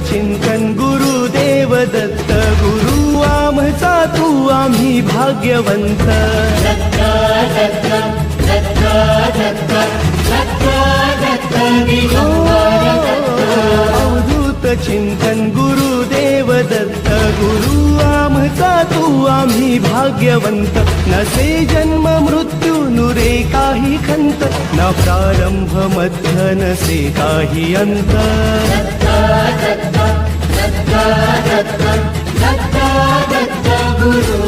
चिंतन गुरुदेव दत्त गुरु आमचा तू आम्ही भाग्यवंत अवधूत चिंतन गुरुदेव दत्त गुरु आमचा तू आम्ही भाग्यवंत नसे जन्म मृत्यू नुरे काही खंत न प्रारंभ मध्य नसे काही अंत गुरु